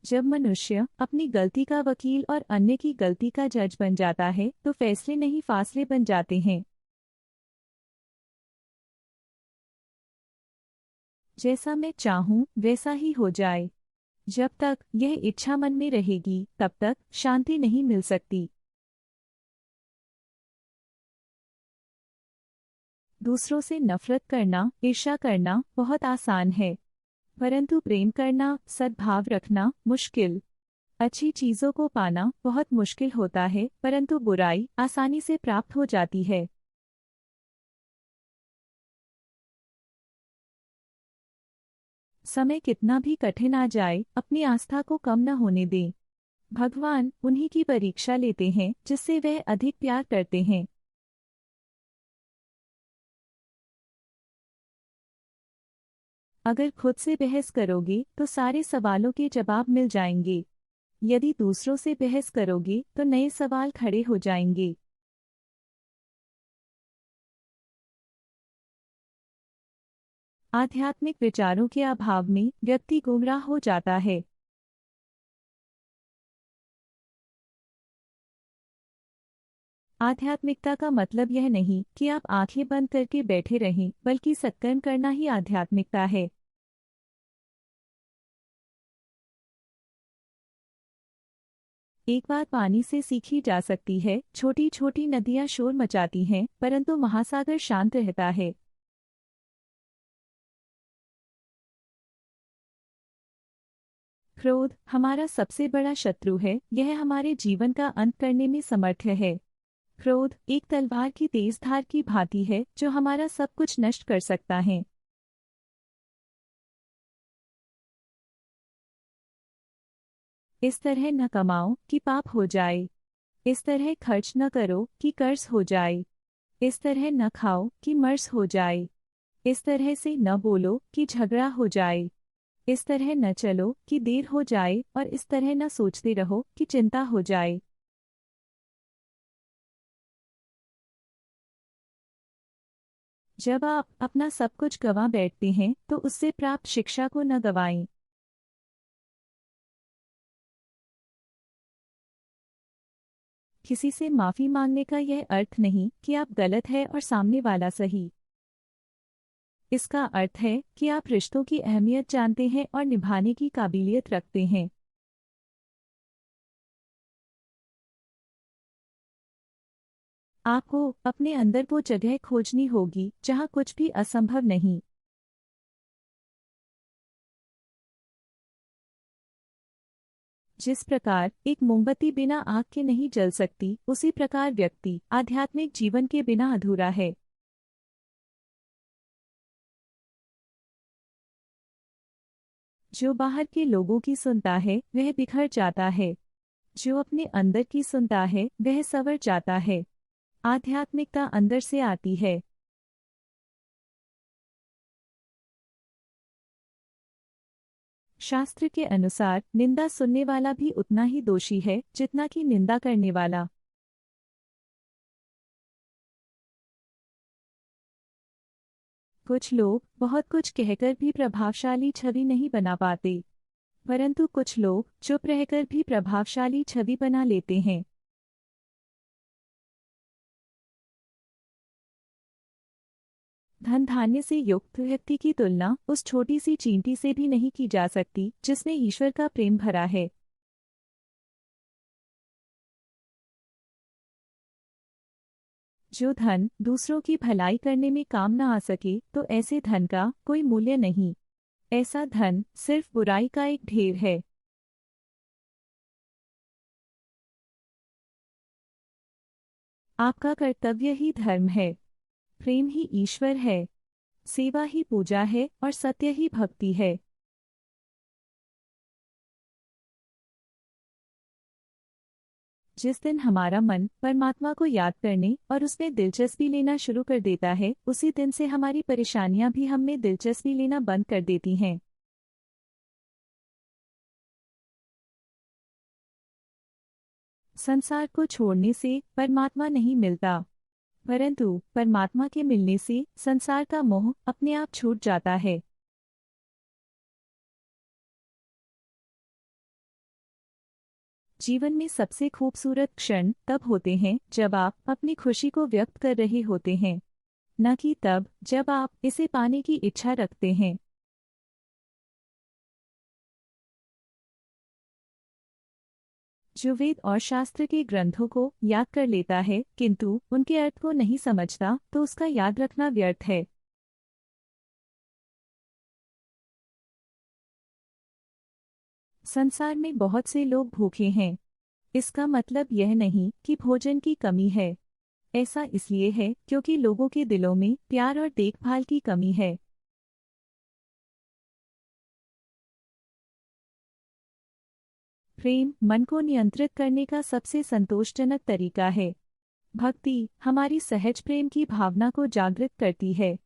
जब मनुष्य अपनी गलती का वकील और अन्य की गलती का जज बन जाता है तो फैसले नहीं फासले बन जाते हैं। जैसा मैं चाहूं वैसा ही हो जाए। जब तक यह इच्छा मन में रहेगी तब तक शांति नहीं मिल सकती। दूसरों से नफरत करना, ईर्ष्या करना बहुत आसान है, परंतु प्रेम करना, सद्भाव रखना मुश्किल। अच्छी चीजों को पाना बहुत मुश्किल होता है, परंतु बुराई आसानी से प्राप्त हो जाती है। समय कितना भी कठिन आ जाए, अपनी आस्था को कम न होने दें। भगवान उन्हीं की परीक्षा लेते हैं जिससे वह अधिक प्यार करते हैं। अगर खुद से बहस करोगे तो सारे सवालों के जवाब मिल जाएंगे। यदि दूसरों से बहस करोगे तो नए सवाल खड़े हो जाएंगे। आध्यात्मिक विचारों के अभाव में व्यक्ति गुमराह हो जाता है। आध्यात्मिकता का मतलब यह नहीं कि आप आंखें बंद करके बैठे रहें, बल्कि सत्कर्म करना ही आध्यात्मिकता है। एक बात पानी से सीखी जा सकती है, छोटी छोटी नदियां शोर मचाती हैं, परंतु महासागर शांत रहता है। क्रोध हमारा सबसे बड़ा शत्रु है, यह हमारे जीवन का अंत करने में समर्थ है। क्रोध एक तलवार की तेज धार की भांति है जो हमारा सब कुछ नष्ट कर सकता है। इस तरह न कमाओ कि पाप हो जाए। इस तरह खर्च न करो कि कर्ज हो जाए। इस तरह न खाओ कि मर्ज हो जाए। इस तरह से न बोलो कि झगड़ा हो जाए। इस तरह न चलो कि देर हो जाए, और इस तरह न सोचते रहो कि चिंता हो जाए। जब आप अपना सब कुछ गंवा बैठते हैं तो उससे प्राप्त शिक्षा को न गंवाएं। किसी से माफी मांगने का यह अर्थ नहीं कि आप गलत है और सामने वाला सही। इसका अर्थ है कि आप रिश्तों की अहमियत जानते हैं और निभाने की काबिलियत रखते हैं। आपको अपने अंदर वो जगह खोजनी होगी जहाँ कुछ भी असंभव नहीं। जिस प्रकार एक मोमबत्ती बिना आग के नहीं जल सकती, उसी प्रकार व्यक्ति आध्यात्मिक जीवन के बिना अधूरा है। जो बाहर के लोगों की सुनता है वह बिखर जाता है। जो अपने अंदर की सुनता है वह संवर जाता है। आध्यात्मिकता अंदर से आती है। शास्त्र के अनुसार निंदा सुनने वाला भी उतना ही दोषी है जितना कि निंदा करने वाला। कुछ लोग बहुत कुछ कहकर भी प्रभावशाली छवि नहीं बना पाते, परंतु कुछ लोग चुप रहकर भी प्रभावशाली छवि बना लेते हैं। धन धान्य से युक्त व्यक्ति की तुलना उस छोटी सी चींटी से भी नहीं की जा सकती जिसमें ईश्वर का प्रेम भरा है। जो धन दूसरों की भलाई करने में काम न आ सके तो ऐसे धन का कोई मूल्य नहीं। ऐसा धन सिर्फ बुराई का एक ढेर है। आपका कर्तव्य ही धर्म है। प्रेम ही ईश्वर है। सेवा ही पूजा है और सत्य ही भक्ति है। जिस दिन हमारा मन परमात्मा को याद करने और उसमें दिलचस्पी लेना शुरू कर देता है, उसी दिन से हमारी परेशानियां भी हम में दिलचस्पी लेना बंद कर देती हैं। संसार को छोड़ने से परमात्मा नहीं मिलता, परंतु परमात्मा के मिलने से संसार का मोह अपने आप छूट जाता है। जीवन में सबसे खूबसूरत क्षण तब होते हैं जब आप अपनी खुशी को व्यक्त कर रहे होते हैं, न कि तब जब आप इसे पाने की इच्छा रखते हैं। जो वेद और शास्त्र के ग्रंथों को याद कर लेता है किंतु उनके अर्थ को नहीं समझता, तो उसका याद रखना व्यर्थ है। संसार में बहुत से लोग भूखे हैं। इसका मतलब यह नहीं कि भोजन की कमी है। ऐसा इसलिए है क्योंकि लोगों के दिलों में प्यार और देखभाल की कमी है। प्रेम मन को नियंत्रित करने का सबसे संतोषजनक तरीका है। भक्ति हमारी सहज प्रेम की भावना को जागृत करती है।